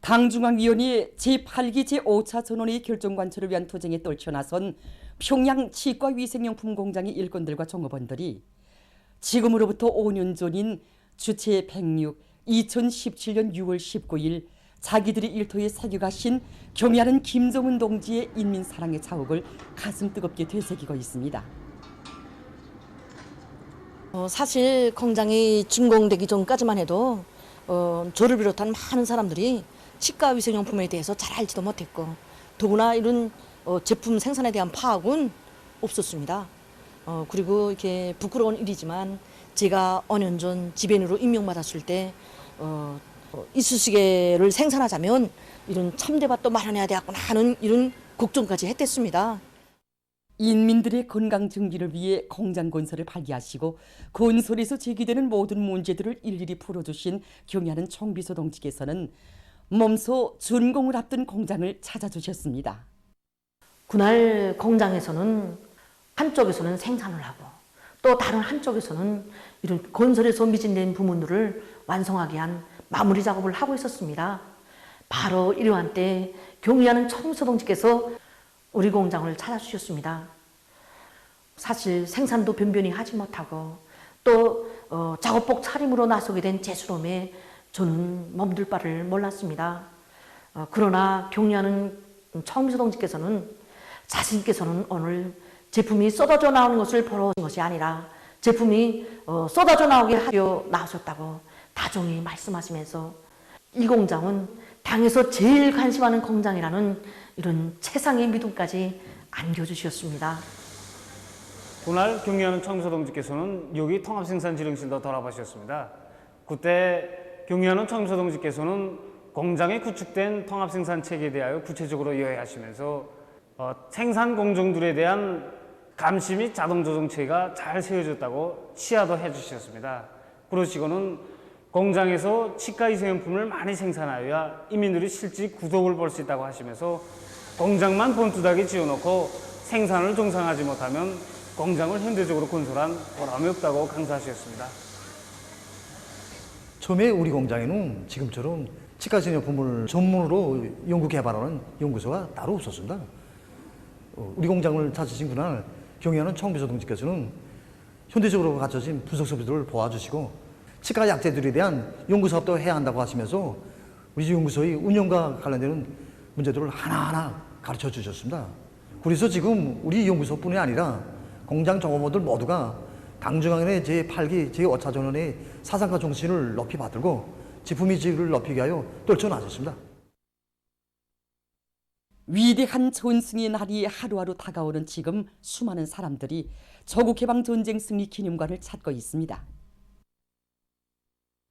당중앙위원회 제8기 제5차 전원회의 결정관철을 위한 투쟁에 떨쳐나선 평양 치과위생용품 공장의 일꾼들과 종업원들이 지금으로부터 5년 전인 주체 106 2017년 6월 19일 자기들이 일터에 새겨가신 경애하는 김정은 동지의 인민사랑의 자욱을 가슴 뜨겁게 되새기고 있습니다. 사실 공장이 준공되기 전까지만 해도 저를 비롯한 많은 사람들이 치과 위생용품에 대해서 잘 알지도 못했고 더구나 이런 제품 생산에 대한 파악은 없었습니다. 그리고 이렇게 부끄러운 일이지만 제가 5년 전 지배인으로 임명받았을 때 이쑤시개를 생산하자면 이런 참대밭도 마련해야 되겠구나 하는 이런 걱정까지 했댔습니다. 인민들의 건강 증진을 위해 공장 건설을 발기하시고 건설에서 제기되는 모든 문제들을 일일이 풀어주신 경애하는 총비서 동지께서는 몸소 준공을 앞둔 공장을 찾아주셨습니다. 그날 공장에서는 한쪽에서는 생산을 하고 또 다른 한쪽에서는 이런 건설에서 미진된 부분들을 완성하기 위한 마무리 작업을 하고 있었습니다. 바로 이러한 때 경의하는 총비서 동지께서 우리 공장을 찾아주셨습니다. 사실 생산도 변변히 하지 못하고 또 작업복 차림으로 나서게 된 제수롬에 저는 몸둘 바를 몰랐습니다. 그러나 경의하는 총비서 동지께서는 자신께서는 오늘 제품이 쏟아져 나오는 것을 보러 오신 것이 아니라 제품이 쏟아져 나오게 하려 나오셨다고 다정히 말씀하시면서 이 공장은 당에서 제일 관심하는 공장이라는 이런 최상의 믿음까지 안겨주셨습니다. 그날 경의하는 총비서 동지께서는 여기 통합생산지능실도 돌아가셨습니다. 그때 경의하는 총비서 동지께서는 공장에 구축된 통합생산체계에 대하여 구체적으로 이야기하시면서 생산 공정들에 대한 감시 및 자동조정체계가 잘 세워졌다고 시야도 해주셨습니다. 그러시고는 공장에서 치과위생용품을 많이 생산하여 인민들이 실제 구독을 볼 수 있다고 하시면서 공장만 본투닥에 지어놓고 생산을 정상화하지 못하면 공장을 현대적으로 건설한 보람이 없다고 강조하셨습니다. 처음에 우리 공장에는 지금처럼 치과위생용품을 전문으로 연구 개발하는 연구소가 따로 없었습니다. 우리 공장을 찾으신 그날 경의하는 총비서 동지께서는 현대적으로 갖춰진 분석 서비스를 도와주시고 치과 약재들에 대한 연구 사업도 해야 한다고 하시면서 우리 연구소의 운영과 관련되는 문제들을 하나하나 가르쳐 주셨습니다. 그래서 지금 우리 연구소뿐이 아니라 공장 종업원들 모두가 당중앙위원회 제8기 제5차 전원의 사상과 정신을 높이 받들고 제품의 질을 높이기 위하여 떨쳐나섰습니다. 위대한 전승의 날이 하루하루 다가오는 지금 수많은 사람들이 조국해방전쟁 승리 기념관을 찾고 있습니다.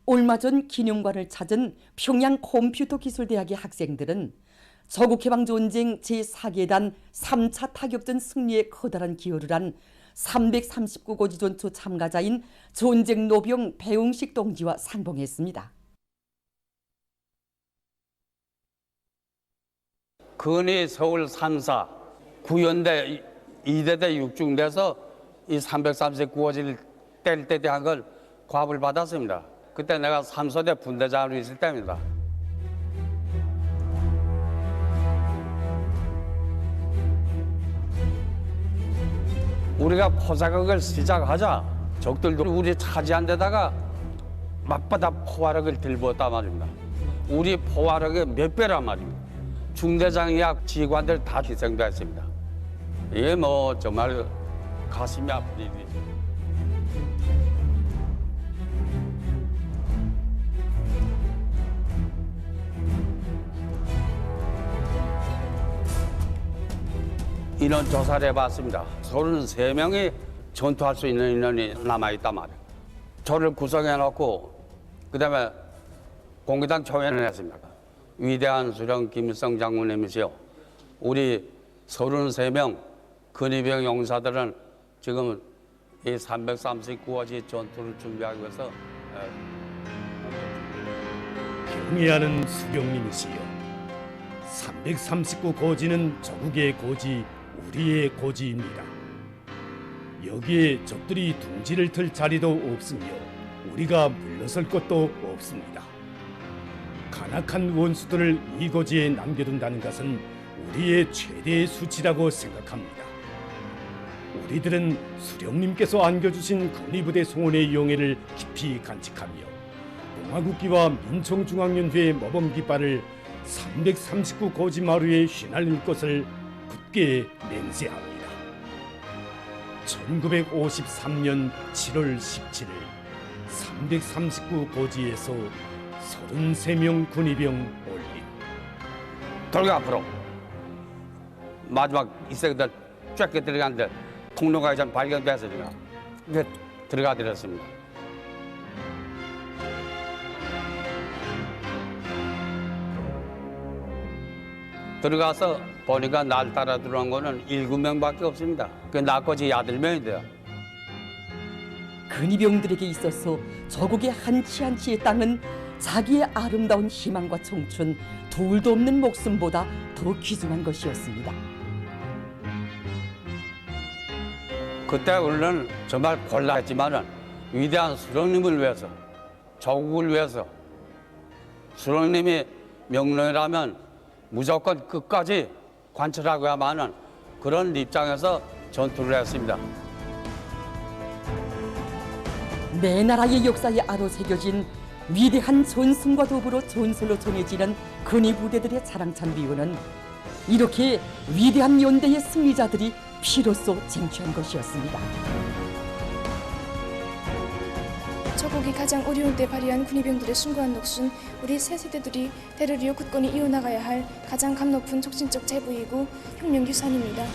얼마 전 기념관을 찾은 평양 컴퓨터기술대학의 학생들은 조국해방전쟁 제4계단 3차 타격전 승리에 커다란 기여를 한 339고지 전투 참가자인 전쟁 노병 배웅식 동지와 상봉했습니다. 근위 서울 3사, 구연대 2대대 6중대에서 이 339호지를 뗄 때 대한 걸 과부를 받았습니다. 그때 내가 3소대 분대장으로 있을 때입니다. 우리가 포자극을 시작하자 적들도 우리 차지한 데다가 맞바다 포화력을 들보았단 말입니다. 우리 포화력의 몇 배란 말입니다. 중대장이야 지휘관들 다 희생됐습니다. 이게 뭐 정말 가슴이 아픈 일이죠. 인원 조사를 해봤습니다. 33명이 전투할 수 있는 인원이 남아있단 말이에요. 저를 구성해놓고 그다음에 공기당 초연을 했습니다. 위대한 수령 김일성 장군님이시요. 우리 33명 근위병 용사들은 지금 이 339호지 전투를 준비하기 위해서 경애하는 수령님이시여, 339고지는 조국의 고지, 우리의 고지입니다. 여기에 적들이 둥지를 틀 자리도 없으며 우리가 물러설 것도 없습니다. 간악한 원수들을 이거지에 남겨둔다는 것은 우리의 최대의 수치라고 생각합니다. 우리들은 수령님께서 안겨주신 군의부대 송원의 용해를 깊이 간직하며 공화국기와 민청중앙연회의 모범 깃발을 339 고지 마루에 휘날릴 것을 굳게 맹세합니다. 1953년 7월 17일 339 고지에서 33명 군의병 올림. 돌고 앞으로. 마지막 이 새끼들 쫙게 들어갔는데 통로가 이전 발견돼서 제가 이게 들어가 드렸습니다. 들어가서 보니까 날 따라 들어온 거는 7명밖에 없습니다. 그 나머지 8명인데요. 근위병들에게 있어서 저국의 한치 한치의 땅은 자기의 아름다운 희망과 청춘, 둘도 없는 목숨보다 더 귀중한 것이었습니다. 그때 우리는 정말 곤란했지만은 위대한 수령님을 위해서, 조국을 위해서 수령님이 명령이라면 무조건 끝까지 관철하고야만 하는 그런 입장에서 전투를 했습니다. 내 나라의 역사에 아로 새겨진 위대한 전승과 더불어 전설로 전해지는 근위부대들의 자랑찬 비유는 이렇게 위대한 연대의 승리자들이 피로써 쟁취한 것이었습니다. 저국이 가장 어려운 때 발휘한 군의병들의 숭고한 녹순, 우리 새 세대들이 대를 이어 굳건히 이어나가야 할 가장 값높은 촉진적 제부이고 혁명유산입니다.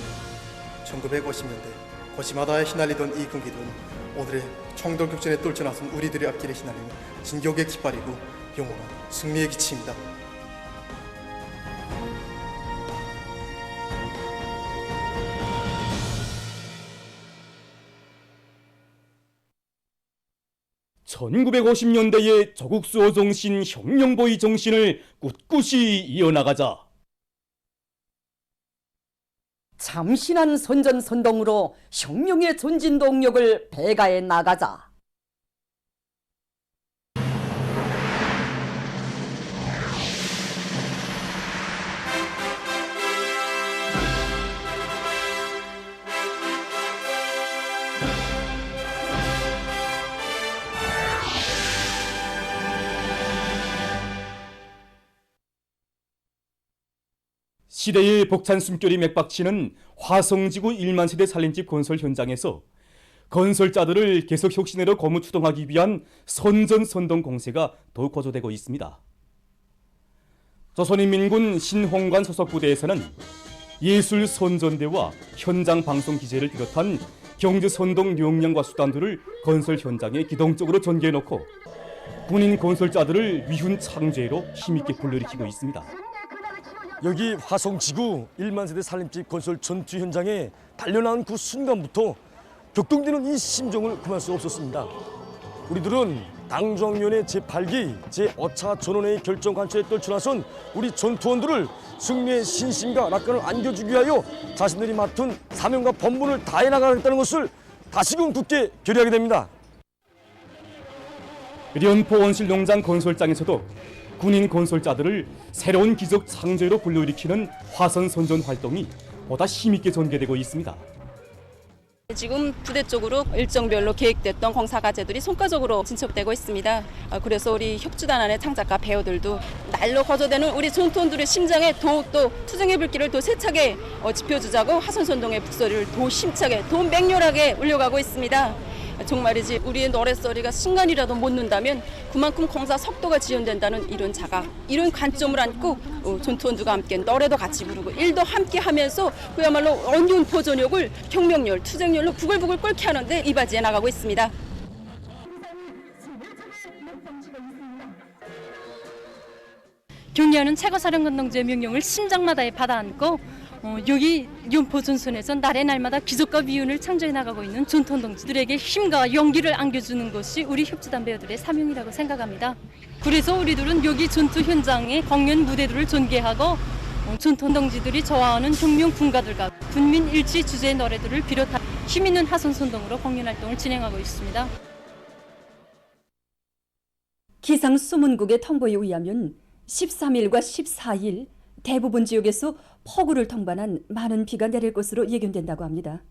1950년대 고시마다에 휘날리던 이 군기는 오늘의 청동격전에 떨쳐나선 우리들의 앞길에 휘날리는 진격의 깃발이고 영원한 승리의 기치입니다. (1950년대의) 조국 수호 정신, 혁명보위 정신을 꿋꿋이 이어나가자. 참신한 선전선동으로 혁명의 전진 동력을 배가해 나가자. 시대의 벅찬 숨결이 맥박치는 화성지구 1만 세대 살림집 건설 현장에서 건설자들을 계속 혁신으로 거무 추동하기 위한 선전선동 공세가 더욱 고조되고 있습니다. 조선인민군 신홍관 소속 부대에서는 예술 선전대와 현장 방송 기재를 비롯한 경제 선동 역량과 수단들을 건설 현장에 기동적으로 전개해놓고 군인 건설자들을 위훈 창조로 힘있게 불러일으키고 있습니다. 여기 화성지구 1만 세대 살림집 건설 전투 현장에 달려나온 그 순간부터 격동되는 이 심정을 금할 수 없었습니다. 우리들은 당정위원회 제8기 제5차 전원회의 결정 관철에 떨쳐나선 우리 전투원들을 승리의 신심과 낙관을 안겨주기 위하여 자신들이 맡은 사명과 본분을 다해 나가겠다는 것을 다시금 굳게 결의하게 됩니다. 연포 원실 농장 건설장에서도 군인 건설자들을 새로운 기적 창조로 불러일으키는 화선 선전 활동이 보다 힘있게 전개되고 있습니다. 지금 부대 쪽으로 일정별로 계획됐던 공사과제들이 성과적으로 진척되고 있습니다. 그래서 우리 협주단 안의 창작가 배우들도 날로 거저되는 우리 전투원들의 심장에 더욱더 투쟁의 불길을 더 세차게 지펴주자고 화선선동의 북소리를 더 힘차게 더 맹렬하게 울려가고 있습니다. 정말이지 우리의 노랫소리가 순간이라도 못 는다면 그만큼 공사 속도가 지연된다는 이런 자각, 이런 관점을 안고 전투원들과 함께 노래도 같이 부르고 일도 함께 하면서 그야말로 언윤 포전력을 혁명열, 투쟁열로 부글부글 끓게 하는데 이바지해 나가고 있습니다. 경리하는 최고사령관동지의 명령을 심장마다에 받아안고 여기 연포전선에서 날의 날마다 기적과 위운을 창조해 나가고 있는 전투원동지들에게 힘과 용기를 안겨주는 것이 우리 협주단 배우들의 사명이라고 생각합니다. 그래서 우리들은 여기 전투 현장에 공연 무대들을 전개하고 전투원동지들이 좋아하는 혁명 군가들과 군민 일치 주제의 노래들을 비롯한 힘있는 하선선동으로 공연 활동을 진행하고 있습니다. 기상 수문국의 통보에 의하면 13일과 14일 대부분 지역에서 폭우를 동반한 많은 비가 내릴 것으로 예견된다고 합니다.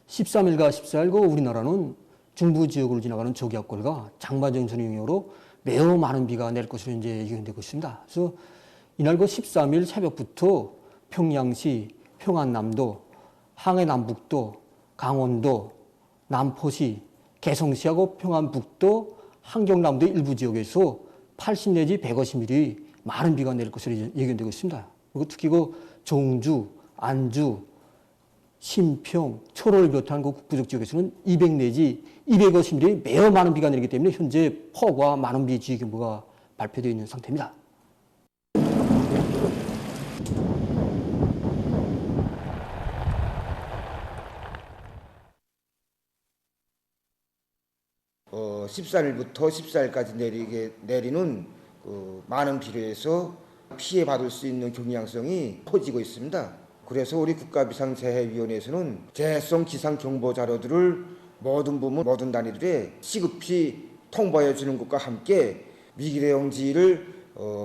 13일과 14일 우리나라는 중부 지역으로 지나가는 저기압골과 장마전선의 영향으로 매우 많은 비가 내릴 것으로 이제 예견되고 있습니다. 그래서 이날 13일 새벽부터 평양시, 평안남도, 항해남북도, 강원도, 남포시, 개성시하고 평안북도, 한경남도 일부 지역에서 80 내지 150mm 많은 비가 내릴 것으로 예견되고 있습니다. 그리고 특히 정주, 안주, 신평, 초로를 비롯한 북부적 지역에서는 200 내지 250mm 매우 많은 비가 내리기 때문에 현재 폭우와 많은 비 지휘경보가 발표되어 있는 상태입니다. 어, 14일부터 14일까지 내리는 많은 비로 해서 피해 받을 수 있는 경향성이 커지고 있습니다. 그래서 우리 국가비상재해위원회에서는 재해성 기상경보 자료들을 모든 부문, 모든 단위들에 시급히 통보해 주는 것과 함께 위기 대응지를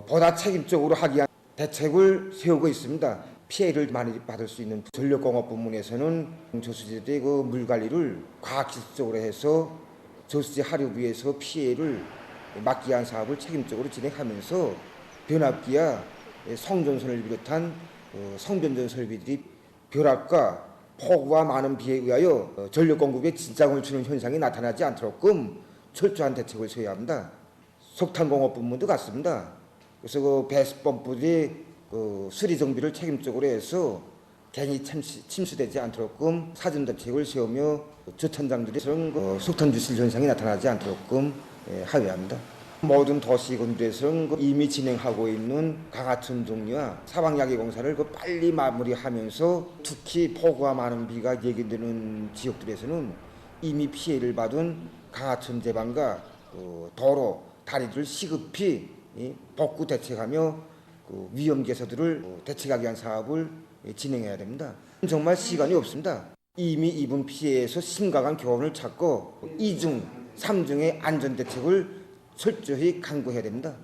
보다 책임적으로 하기 위한 대책을 세우고 있습니다. 피해를 많이 받을 수 있는 전력공업 부문에서는 저수지들의 물 관리를 과학기술적으로 해서 저수지 하류비에서 피해를 막기 위한 사업을 책임적으로 진행하면서 변압기와 성전선을 비롯한 성변전 설비들이 벼락과 폭우와 많은 비에 의하여 전력 공급에 진장을 주는 현상이 나타나지 않도록끔 철저한 대책을 세워야 합니다. 석탄공업 부문도 같습니다. 그래서 배수펌프들이 수리 정비를 책임적으로 해서 괜히 침수되지 않도록끔 사전 대책을 세우며 저천장들이 석탄 유실 현상이 나타나지 않도록끔 하여야 합니다. 모든 도시건들에서는 이미 진행하고 있는 강하천 정리와 사방야기 공사를 빨리 마무리하면서 특히 폭우와 많은 비가 예견되는 지역들에서는 이미 피해를 받은 강하천 제방과 도로, 다리를 시급히 복구 대책하며 위험 개소들을 대책하기 위한 사업을 진행해야 됩니다. 정말 시간이 없습니다. 이미 입은 피해에서 심각한 교훈을 찾고 2중, 3중의 안전대책을 철저히 강구해야 됩니다.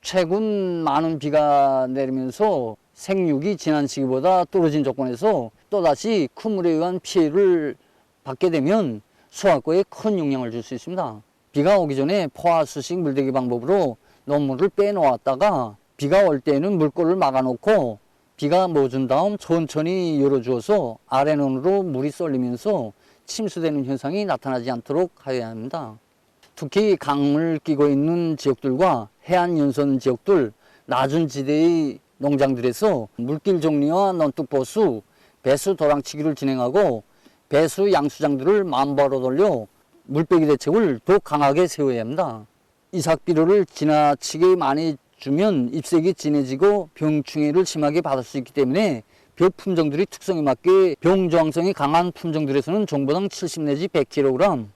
최근 많은 비가 내리면서 생육이 지난 시기보다 떨어진 조건에서 또다시 큰 물에 의한 피해를 받게 되면 수확고에 큰 영향을 줄 수 있습니다. 비가 오기 전에 포화 수식 물대기 방법으로 논물을 빼놓았다가 비가 올 때는 물꼬를 막아놓고 비가 멎은 다음 천천히 열어주어서 아래눈으로 물이 쏠리면서 침수되는 현상이 나타나지 않도록 하여야 합니다. 특히 강을 끼고 있는 지역들과 해안 연선 지역들, 낮은 지대의 농장들에서 물길 정리와 논둑보수, 배수 도랑치기를 진행하고 배수 양수장들을 만보로 돌려 물빼기 대책을 더욱 강하게 세워야 합니다. 이삭비료를 지나치게 많이 주면 잎색이 진해지고 병충해를 심하게 받을 수 있기 때문에 벼 품종들이 특성에 맞게 병저항성이 강한 품종들에서는 종보당 70 내지 100kg,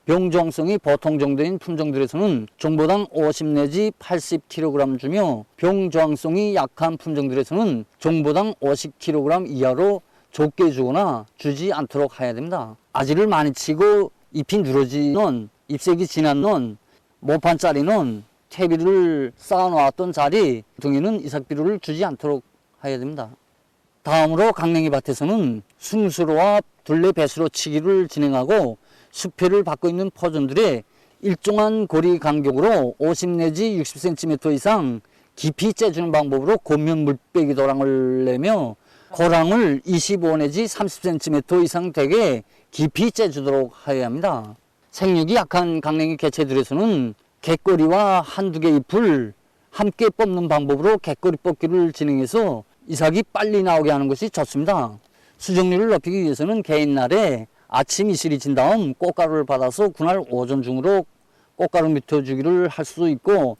병저항성이 보통 정도인 품종들에서는 종보당 50 내지 80kg 주며 병저항성이 약한 품종들에서는 종보당 50kg 이하로 적게 주거나 주지 않도록 해야 됩니다. 아지를 많이 치고 잎이 누러지는 잎색이 진한 논, 모판짜리는 퇴비를 쌓아놓았던 자리 등에는 이삭비료를 주지 않도록 해야 됩니다. 다음으로 강냉이 밭에서는 숭수로와 둘레 배수로 치기를 진행하고 수표를 받고 있는 포존들의 일정한 거리 간격으로 50 내지 60cm 이상 깊이 째주는 방법으로 겉면 물빼기 도랑을 내며 고랑을 25 내지 30cm 이상 되게 깊이 째주도록 해야 합니다. 생육이 약한 강냉이 개체들에서는 갯거리와 한두 개 잎을 함께 뽑는 방법으로 갯거리 뽑기를 진행해서 이삭이 빨리 나오게 하는 것이 좋습니다. 수정률을 높이기 위해서는 개인날에 아침 이슬이 진 다음 꽃가루를 받아서 그날 오전 중으로 꽃가루 묻혀주기를 할 수 있고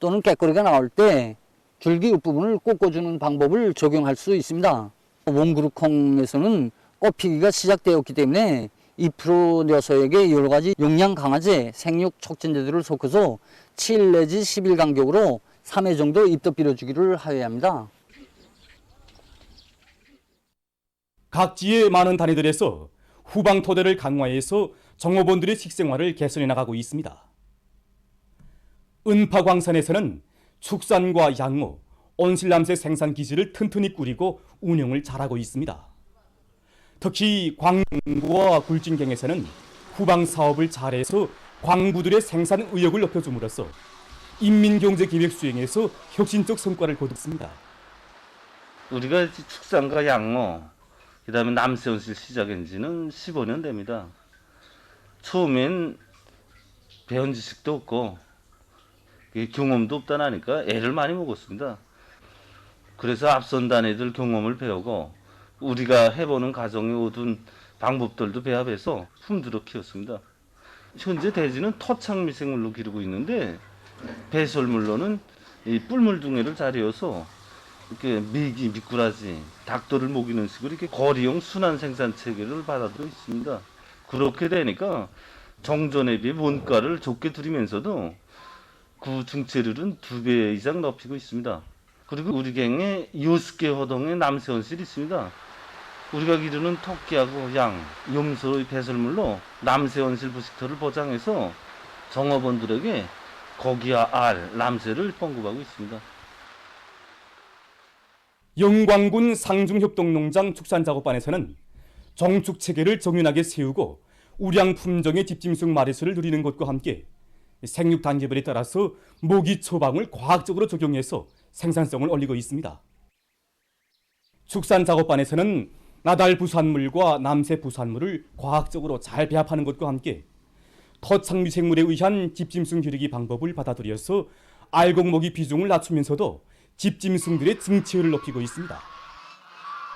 또는 갯거리가 나올 때 줄기 윗부분을 꽂아주는 방법을 적용할 수 있습니다. 몽그루콩에서는 꽃피기가 시작되었기 때문에 2% 녀석에게 여러 가지 용량 강화제, 생육 촉진제들을 섞어서 7 내지 10일 간격으로 3회 정도 입덧 빌어주기를 하여야 합니다. 각지의 많은 단위들에서 후방 토대를 강화해서 종업원들의 식생활을 개선해 나가고 있습니다. 은파광산에서는 축산과 양모, 온실남새 생산 기지를 튼튼히 꾸리고 운영을 잘하고 있습니다. 특히 광부와 굴진경에서는 후방 사업을 잘해서 광부들의 생산 의욕을 높여줌으로써 인민경제계획 수행에서 혁신적 성과를 거뒀습니다. 우리가 축산과 양모, 그다음에 남새온실 시작한 지는 15년 됩니다. 처음엔 배운 지식도 없고 경험도 없다 하니까 애를 많이 먹었습니다. 그래서 앞선 단위들 경험을 배우고 우리가 해보는 가정에 얻은 방법들도 배합해서 품들어 키웠습니다. 현재 대지는 토착 미생물로 기르고 있는데 배설물로는 이 뿔물둥이를 잘 이어서 이렇게 미기, 미꾸라지, 닭들을 먹이는 식으로 이렇게 거리형 순환 생산 체계를 받아들여 있습니다. 그렇게 되니까 정전에 비해 원가를 적게 들이면서도 그 중체율은 2배 이상 높이고 있습니다. 그리고 우리 갱에 6개 호동에 남새온실이 있습니다. 우리가 기르는 토끼하고 양, 염소의 배설물로 남새온실 부식토를 보장해서 정업원들에게 고기와 알, 남새를 공급하고 있습니다. 영광군 상중협동농장 축산작업반에서는 정축체계를 정연하게 세우고 우량 품종의 집짐승 마리수를 누리는 것과 함께 생육 단계별에 따라서 모기 처방을 과학적으로 적용해서 생산성을 올리고 있습니다. 축산작업반에서는 나달 부산물과 남새 부산물을 과학적으로 잘 배합하는 것과 함께 토착 미생물에 의한 집짐승 기르기 방법을 받아들여서 알곡모기 비중을 낮추면서도 집짐승들의 증체율을 높이고 있습니다.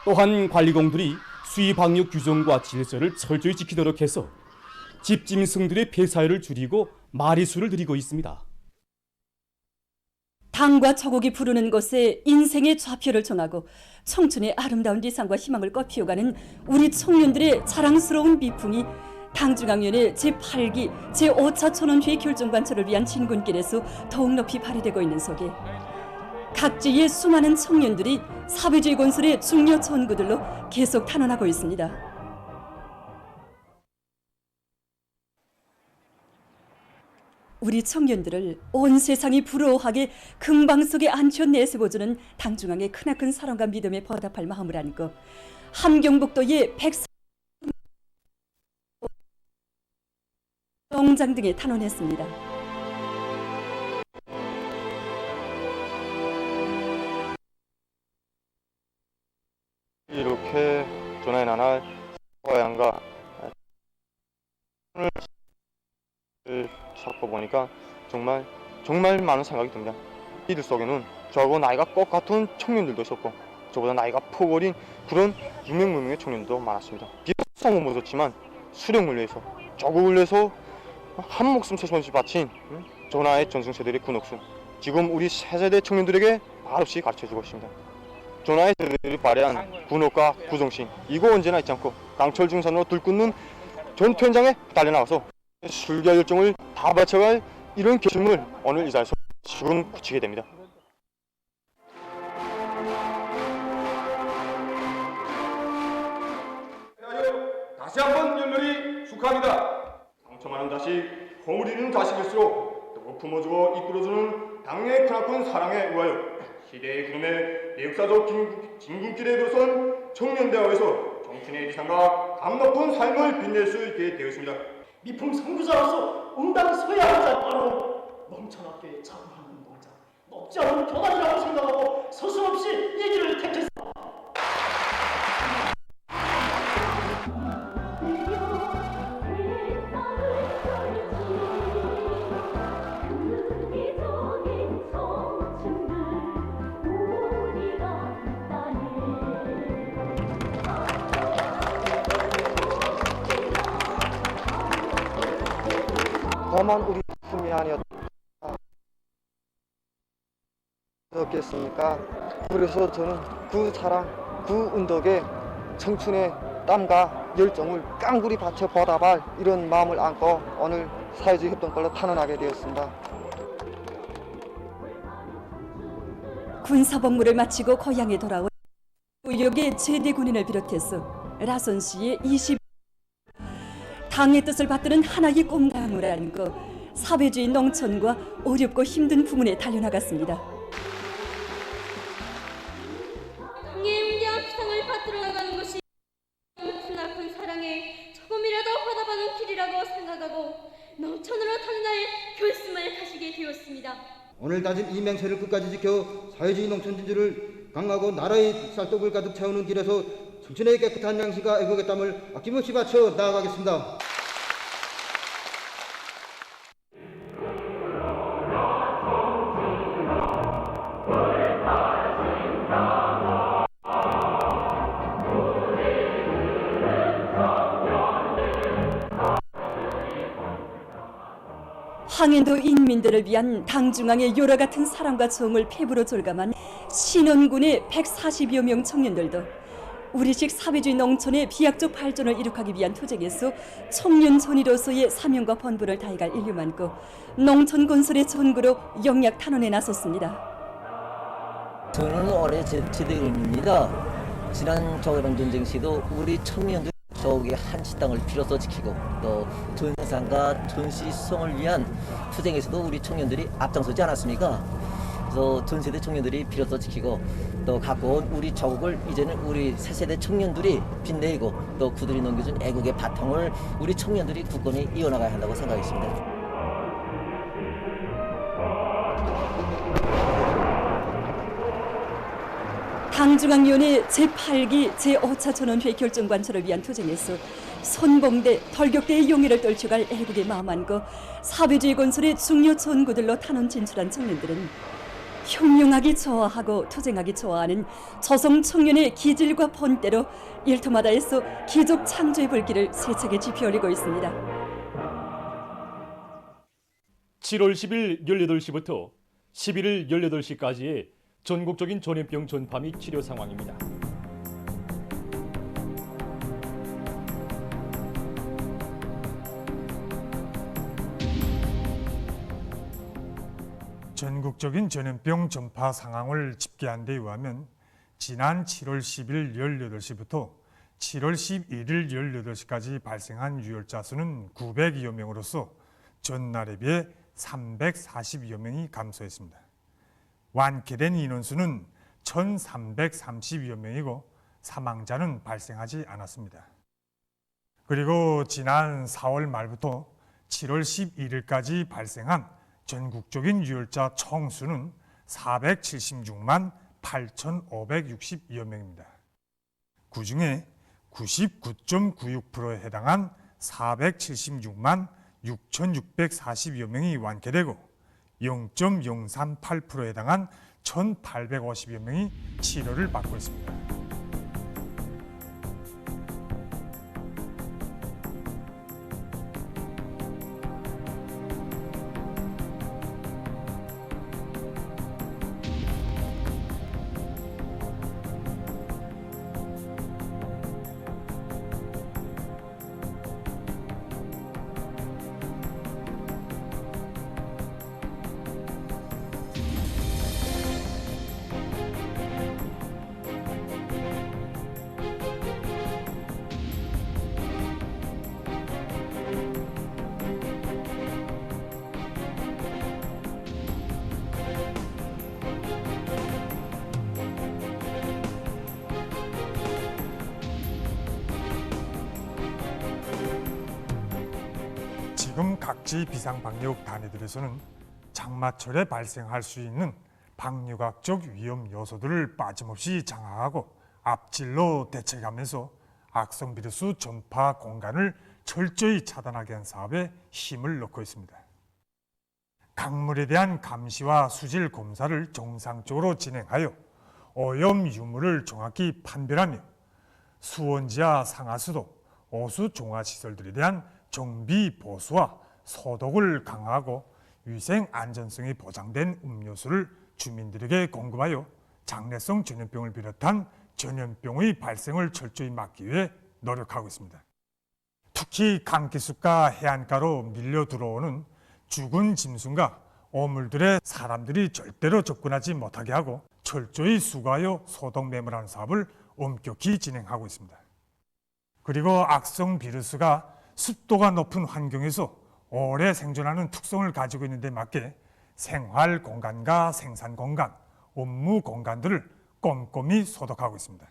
또한 관리공들이 수의방역 규정과 질서를 철저히 지키도록 해서 집짐승들의 폐사율을 줄이고 마리수를 늘리고 있습니다. 당과 처곡이 부르는 것에 인생의 좌표를 정하고 청춘의 아름다운理想과 희망을 꽃피워가는 우리 청년들의 자랑스러운 미풍이 당중앙위원회 제8기 제5차 촌원회의 결정관철을 위한 진군길에서 더욱 높이 발휘되고 있는 속에 각지의 수많은 청년들이 사회주의 건설의 중요 전구들로 계속 탄원하고 있습니다. 우리 청년들을 온 세상이 부러워하게 금방 속에 안겨 내세워주는 당중앙의 크나큰 사랑과 믿음에 보답할 마음을 안고 함경북도의 농장 등에 탄원했습니다. 이렇게 전화에 나날 고향과 찾고 보니까 정말 많은 생각이 듭니다. 이들 속에는 저하고 나이가 똑같은 청년들도 있었고 저보다 나이가 푹 어린 그런 유명무명의 청년들도 많았습니다. 비록 성은 못 얻었지만 수령을 위해서 조국을 위해서 한 목숨 최소한씩 바친 전하의 전승세들의 군옥수 지금 우리 세세대 청년들에게 말없이 가르쳐주고 있습니다. 전하의 세대들이 발휘한 군옥과 구정신 이거 언제나 잊지 않고 강철 중산으로 들끓는 전투 현장에 달려나가서 술기와 열정을 다 바쳐갈 이런 결심을 오늘 이 자리에서 지금 굳히게 됩니다. 다시 한번 열렬히 축하합니다. 상처많은 자식, 허물이는 자식일수록 또 품어주고 이끌어주는 당의 크나큰 사랑에 의하여 시대의 흐름에 내역사적 진군길에 들어선 청년대학에서 정춘의理想과 감높은 삶을 빛낼 수 있게 되었습니다. 미풍 선구자로서 응당서야 할 자 바로 넘쳐납게 자부하는 공자 높지 않은 교단이라고 생각하고 서슴없이 이 길을 택했습니다. 다만 우리 품이 아니었겠습니까? 그래서 저는 그 사랑, 그 운덕에 청춘의 땀과 열정을 깡그리 바쳐 보답할 이런 마음을 안고 오늘 사회주의 협동벌로 탄원하게 되었습니다. 군사복무를 마치고 고향에 돌아온 의료계 최대 군인을 비롯해서 라손 씨의 당의 뜻을 받드는 하나의 꿈나무를 안고 사회주의 농촌과 어렵고 힘든 부문에 달려나갔습니다. 당의 위대한 피상을 받들어 나가는 것이 크나큰 사랑에 조금이라도 받아가는 길이라고 생각하고 농촌으로 타는 날 결심을 하시게 되었습니다. 오늘 다진 이 맹세를 끝까지 지켜 사회주의 농촌 진주를 강하고 나라의 쌀떡을 가득 채우는 길에서 청춘의 깨끗한 양식과 애국의 땀을 아낌없이 바쳐 나아가겠습니다. 황해도 인민들을 위한 당중앙의 요라 같은 사랑과 정을 패부로 절감한 신원군의 140여 명 청년들도 우리식 사회주의 농촌의 비약적 발전을 이룩하기 위한 투쟁에서 청년 전의로서의 사명과 본분을 다해갈 인류 많고 농촌 건설의 전구로 영약 탄원에 나섰습니다. 저는 올해 제대입니다. 지난 저개방전쟁 시도 우리 청년들 저기 한시 땅을 비로소 지키고 또 전상과 전시 수성을 위한 투쟁에서도 우리 청년들이 앞장서지 않았습니까? 그래서 전 세대 청년들이 비로소 지키고 또 갖고 온 우리 저국을 이제는 우리 새 세대 청년들이 빛내고 또 그들이 넘겨준 애국의 바탕을 우리 청년들이 굳건히 이어나가야 한다고 생각했습니다. 당중앙위원회 제8기 제5차 전원회 결정관철을 위한 투쟁에서 선봉대, 털격대의 용의를 떨쳐갈 애국의 마음 안고 사회주의 건설의 중요 전구들로 탄원 진출한 청년들은 혁명하기 좋아하고 투쟁하기 좋아하는 저성 청년의 기질과 본때로 일터마다에서 기적 창조의 불길을 세차게 지펴올리고 있습니다. 7월 10일 18시부터 11일 18시까지의 전국적인 전염병 전파 및 치료 상황입니다. 전국적인 전염병 전파 상황을 집계한 데 의하면 지난 7월 10일 18시부터 7월 11일 18시까지 발생한 유혈자 수는 902여 명으로서 전날에 비해 340여 명이 감소했습니다. 완쾌된 인원수는 1,332여 명이고 사망자는 발생하지 않았습니다. 그리고 지난 4월 말부터 7월 11일까지 발생한 전국적인 유혈자 총수는 476만 8,562여 명입니다. 그중에 99.96%에 해당한 476만 6,640여 명이 완쾌되고 0.038%에 해당한 1,850여 명이 치료를 받고 있습니다. 지금 각지 비상방역 단위들에서는 장마철에 발생할 수 있는 방역학적 위험 요소들을 빠짐없이 장악하고 앞질러 대책하면서 악성 비루스 전파 공간을 철저히 차단하게 한 사업에 힘을 넣고 있습니다. 강물에 대한 감시와 수질 검사를 정상적으로 진행하여 오염 유물을 정확히 판별하며 수원지와 상하수도, 오수 종화시설들에 대한 정비 보수와 소독을 강화하고 위생 안전성이 보장된 음료수를 주민들에게 공급하여 장내성 전염병을 비롯한 전염병의 발생을 철저히 막기 위해 노력하고 있습니다. 특히 강기슭과 해안가로 밀려 들어오는 죽은 짐승과 오물들에 사람들이 절대로 접근하지 못하게 하고 철저히 수거하여 소독 매몰하는 사업을 엄격히 진행하고 있습니다. 그리고 악성 비루스가 습도가 높은 환경에서 오래 생존하는 특성을 가지고 있는 데 맞게 생활 공간과 생산 공간, 업무 공간들을 꼼꼼히 소독하고 있습니다.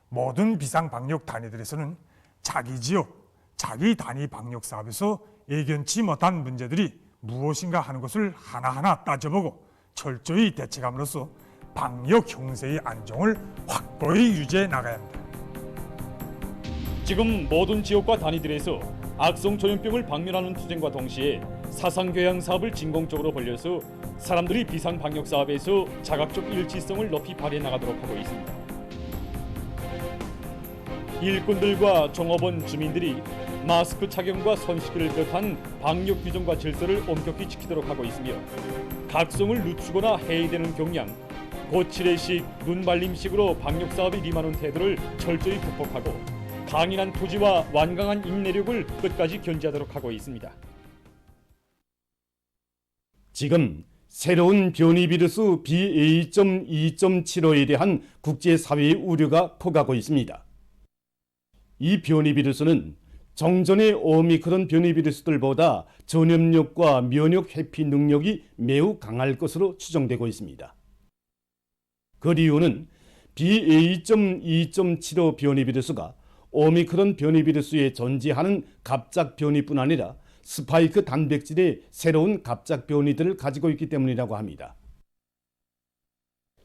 모든 비상방역 단위들에서는 자기 지역, 자기 단위 방역 사업에서 예견치 못한 문제들이 무엇인가 하는 것을 하나하나 따져보고 철저히 대책함으로써 방역 형세의 안정을 확고히 유지해 나가야 합니다. 지금 모든 지역과 단위들에서 악성 전염병을 박멸하는 투쟁과 동시에 사상교양 사업을 진공적으로 벌려서 사람들이 비상 방역 사업에서 자각적 일치성을 높이 발휘해 나가도록 하고 있습니다. 일꾼들과 종업원 주민들이 마스크 착용과 손 씻기를 비롯한 방역 규정과 질서를 엄격히 지키도록 하고 있으며 각성을 늦추거나 해이되는 경향, 고치레식, 눈발림식으로 방역 사업이 임하는 태도를 철저히 극복하고 강인한 토지와 완강한 인내력을 끝까지 견지하도록 하고 있습니다. 지금 새로운 변이 비루스 BA.2.75에 대한 국제사회의 우려가 커가고 있습니다. 이 변이 비루스는 정전의 오미크론 변이 비루스들보다 전염력과 면역 회피 능력이 매우 강할 것으로 추정되고 있습니다. 그 이유는 BA.2.75 변이 비루스가 오미크론 변이 비루스에 존재하는 갑작 변이뿐 아니라 스파이크 단백질의 새로운 갑작 변이들을 가지고 있기 때문이라고 합니다.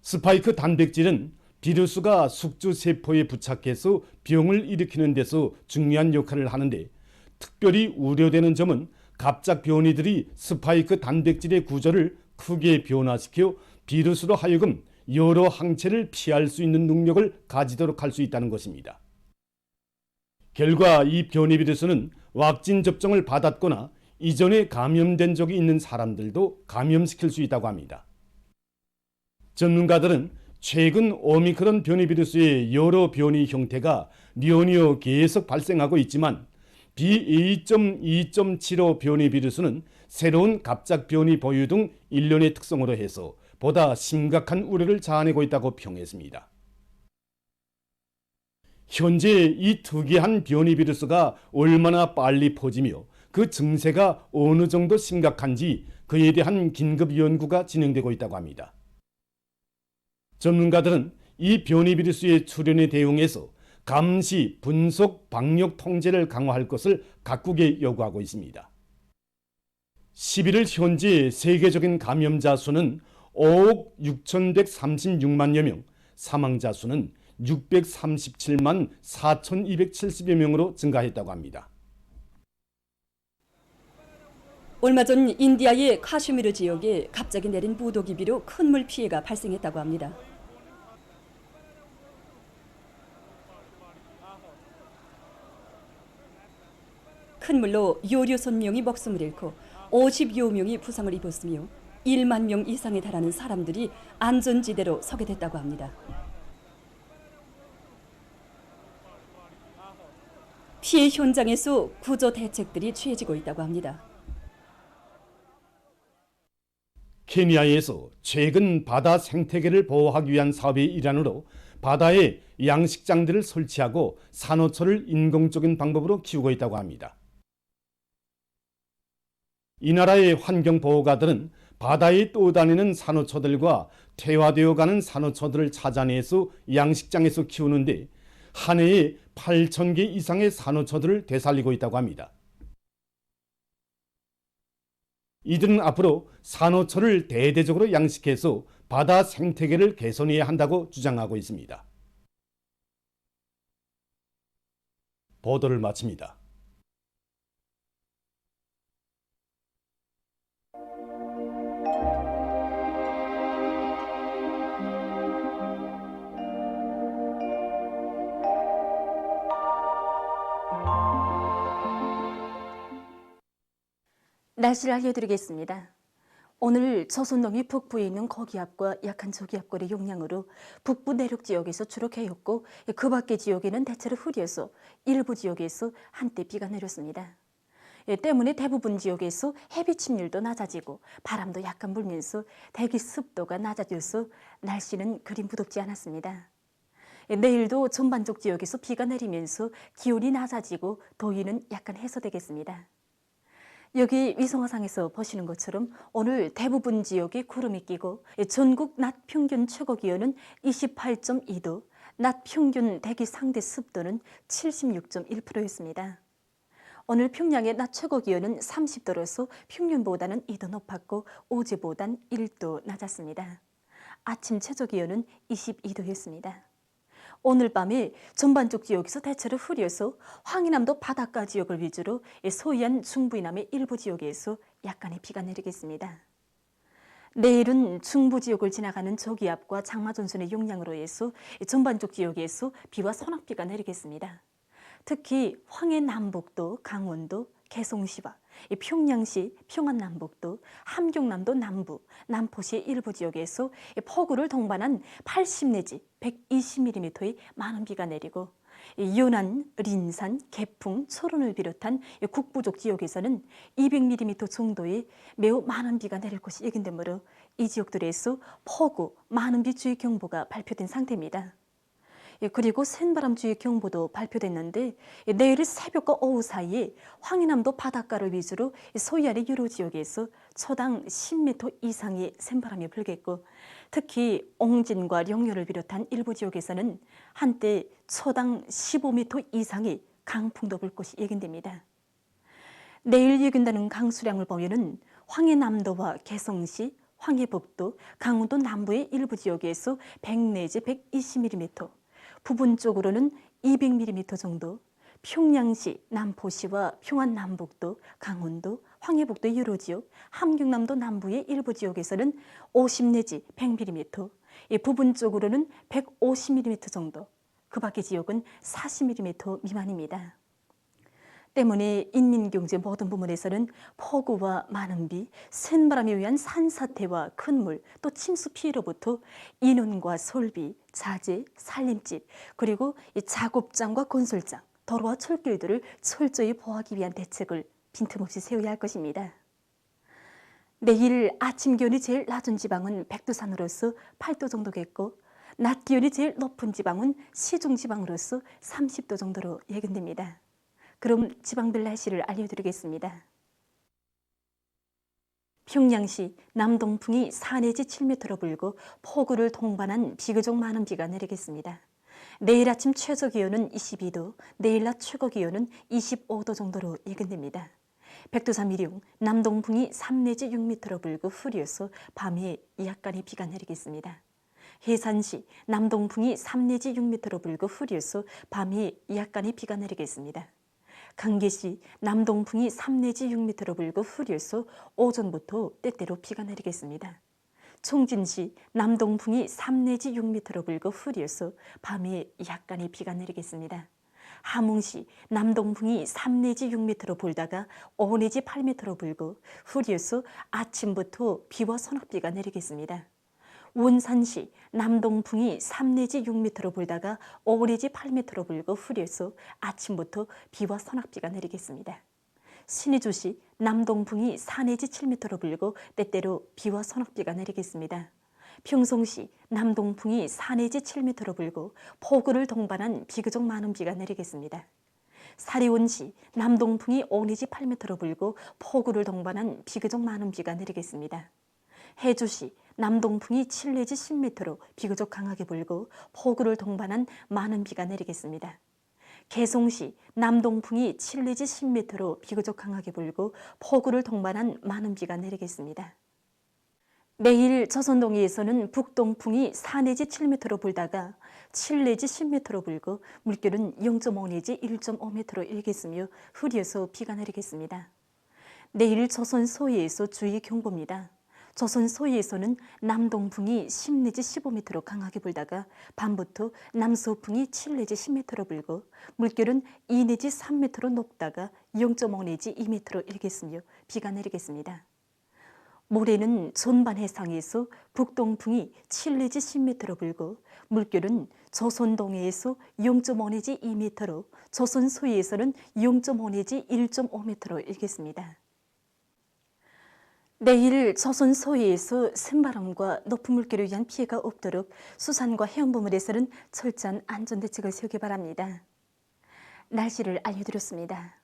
스파이크 단백질은 비루스가 숙주세포에 부착해서 병을 일으키는 데서 중요한 역할을 하는데 특별히 우려되는 점은 갑작 변이들이 스파이크 단백질의 구조를 크게 변화시켜 비루스로 하여금 여러 항체를 피할 수 있는 능력을 가지도록 할 수 있다는 것입니다. 결과 이 변이 비루스는 왁신 접종을 받았거나 이전에 감염된 적이 있는 사람들도 감염시킬 수 있다고 합니다. 전문가들은 최근 오미크론 변이 비루스의 여러 변이 형태가 연이어 계속 발생하고 있지만 BA.2.75 변이 비루스는 새로운 갑작 변이 보유 등 일련의 특성으로 해서 보다 심각한 우려를 자아내고 있다고 평했습니다. 현재 이 특이한 변이 비루스가 얼마나 빨리 퍼지며 그 증세가 어느 정도 심각한지 그에 대한 긴급 연구가 진행되고 있다고 합니다. 전문가들은 이 변이 비루스의 출현에 대응해서 감시, 분석, 방역 통제를 강화할 것을 각국에 요구하고 있습니다. 11일 현재 세계적인 감염자 수는 5억 6,136만여 명, 사망자 수는 637만 4,270여 명으로 증가했다고 합니다. 얼마 전 인디아의 카슈미르 지역에 갑자기 내린 무더기비로 큰 물 피해가 발생했다고 합니다. 큰 물로 요류선 명이 목숨을 잃고 50여 명이 부상을 입었으며 1만 명 이상에 달하는 사람들이 안전지대로 서게 됐다고 합니다. 피해 현장에서 구조 대책들이 취해지고 있다고 합니다. 케니아에서 최근 바다 생태계를 보호하기 위한 사업의 일환으로 바다에 양식장들을 설치하고 산호초를 인공적인 방법으로 키우고 있다고 합니다. 이 나라의 환경보호가들은 바다에 떠다니는 산호초들과 퇴화되어가는 산호초들을 찾아내서 양식장에서 키우는데 한 해에 8,000개 이상의 산호초들을 되살리고 있다고 합니다. 이들은 앞으로 산호초를 대대적으로 양식해서 바다 생태계를 개선해야 한다고 주장하고 있습니다. 보도를 마칩니다. 날씨를 알려드리겠습니다. 오늘 조선농이 북부에 있는 고기압과 약한 저기압골의 영향으로 북부 내륙 지역에서 주로 개였고 그 밖의 지역에는 대체로 흐려서 일부 지역에서 한때 비가 내렸습니다. 때문에 대부분 지역에서 해비 침률도 낮아지고 바람도 약간 불면서 대기 습도가 낮아져서 날씨는 그리 무덥지 않았습니다. 내일도 전반적 지역에서 비가 내리면서 기온이 낮아지고 더위는 약간 해소되겠습니다. 여기 위성화상에서 보시는 것처럼 오늘 대부분 지역에 구름이 끼고 전국 낮 평균 최고 기온은 28.2도, 낮 평균 대기 상대 습도는 76.1%였습니다. 오늘 평양의 낮 최고 기온은 30도로서 평균보다는 2도 높았고 어제보단 1도 낮았습니다. 아침 최저 기온은 22도였습니다. 오늘 밤에 전반적 지역에서 대체로 흐려서 황해남도 바닷가 지역을 위주로 서해안 중부이남의 일부 지역에서 약간의 비가 내리겠습니다. 내일은 중부 지역을 지나가는 저기압과 장마전선의 영향으로 해서 전반적 지역에서 비와 소낙비가 내리겠습니다. 특히 황해남북도, 강원도, 개성시와 평양시, 평안남북도, 함경남도 남부, 남포시의 일부 지역에서 폭우를 동반한 80 내지 120mm의 많은 비가 내리고 연안, 린산, 개풍, 철원을 비롯한 국부족 지역에서는 200mm 정도의 매우 많은 비가 내릴 것이 예견되므로 이 지역들에서 폭우, 많은 비 주의 경보가 발표된 상태입니다. 그리고 센바람 주의 경보도 발표됐는데 내일 새벽과 오후 사이에 황해남도 바닷가를 위주로 서해안의 여러 지역에서 초당 10m 이상의 센바람이 불겠고 특히 옹진과 령요를 비롯한 일부 지역에서는 한때 초당 15m 이상의 강풍도 불 것이 예견됩니다. 내일 예견되는 강수량을 보면은 황해남도와 개성시, 황해북도, 강원도 남부의 일부 지역에서 100 내지 120mm, 부분적으로는 200mm 정도, 평양시, 남포시와 평안남북도, 강원도, 황해북도 여러 지역, 함경남도 남부의 일부 지역에서는 50 내지 100mm, 부분적으로는 150mm 정도, 그 밖의 지역은 40mm 미만입니다. 때문에 인민경제 모든 부문에서는 폭우와 많은 비, 센바람에 의한 산사태와 큰 물, 또 침수 피해로부터 인원과 설비, 자재, 살림집, 그리고 작업장과 건설장, 도로와 철길들을 철저히 보호하기 위한 대책을 빈틈없이 세워야 할 것입니다. 내일 아침 기온이 제일 낮은 지방은 백두산으로서 8도 정도겠고 낮 기온이 제일 높은 지방은 시중지방으로서 30도 정도로 예견됩니다. 그럼 지방별 날씨를 알려드리겠습니다. 평양시 남동풍이 4 내지 7m로 불고 폭우를 동반한 비교적 많은 비가 내리겠습니다. 내일 아침 최저 기온은 22도, 내일 낮 최고 기온은 25도 정도로 예견됩니다. 백두산 미룡 남동풍이 3 내지 6m로 불고 흐려서 밤에 약간의 비가 내리겠습니다. 해산시 남동풍이 3 내지 6m로 불고 흐려서 밤에 약간의 비가 내리겠습니다. 강계시 남동풍이 3 내지 6m로 불고 흐려서 오전부터 때때로 비가 내리겠습니다. 총진시 남동풍이 3 내지 6m로 불고 흐려서 밤에 약간의 비가 내리겠습니다. 함흥시 남동풍이 3 내지 6m로 불다가 5 내지 8m로 불고 흐려서 아침부터 비와 소낙비가 내리겠습니다. 원산시 남동풍이 3 내지 6m로 불다가 5 내지 8m로 불고 흐려서 아침부터 비와 소낙비가 내리겠습니다. 신의주시 남동풍이 4 내지 7m로 불고 때때로 비와 소낙비가 내리겠습니다. 평송시 남동풍이 4 내지 7m로 불고 폭우를 동반한 비교적 많은 비가 내리겠습니다. 사리온시 남동풍이 5 내지 8m로 불고 폭우를 동반한 비교적 많은 비가 내리겠습니다. 해주시 남동풍이 7 내지 10m로 비교적 강하게 불고 폭우를 동반한 많은 비가 내리겠습니다. 개성시 남동풍이 7 내지 10m로 비교적 강하게 불고 폭우를 동반한 많은 비가 내리겠습니다. 내일 조선동해에서는 북동풍이 4 내지 7m로 불다가 7 내지 10m로 불고 물결은 0.5 내지 1.5m로 일겠으며 흐려서 비가 내리겠습니다. 내일 조선 서해에서 주의 경보입니다. 조선 서해에서는 남동풍이 10 내지 15m로 강하게 불다가 밤부터 남서풍이 7 내지 10m로 불고 물결은 2 내지 3m로 높다가 0.5 내지 2m로 일겠으며 비가 내리겠습니다. 모레는 전반 해상에서 북동풍이 7 내지 10m로 불고 물결은 조선 동해에서 0.5 내지 2m로 조선 서해에서는 0.5 내지 1.5m로 일겠습니다. 내일 조선 서해에서 센바람과 높은 물결을 위한 피해가 없도록 수산과 해양부문에서는 철저한 안전대책을 세우기 바랍니다. 날씨를 알려드렸습니다.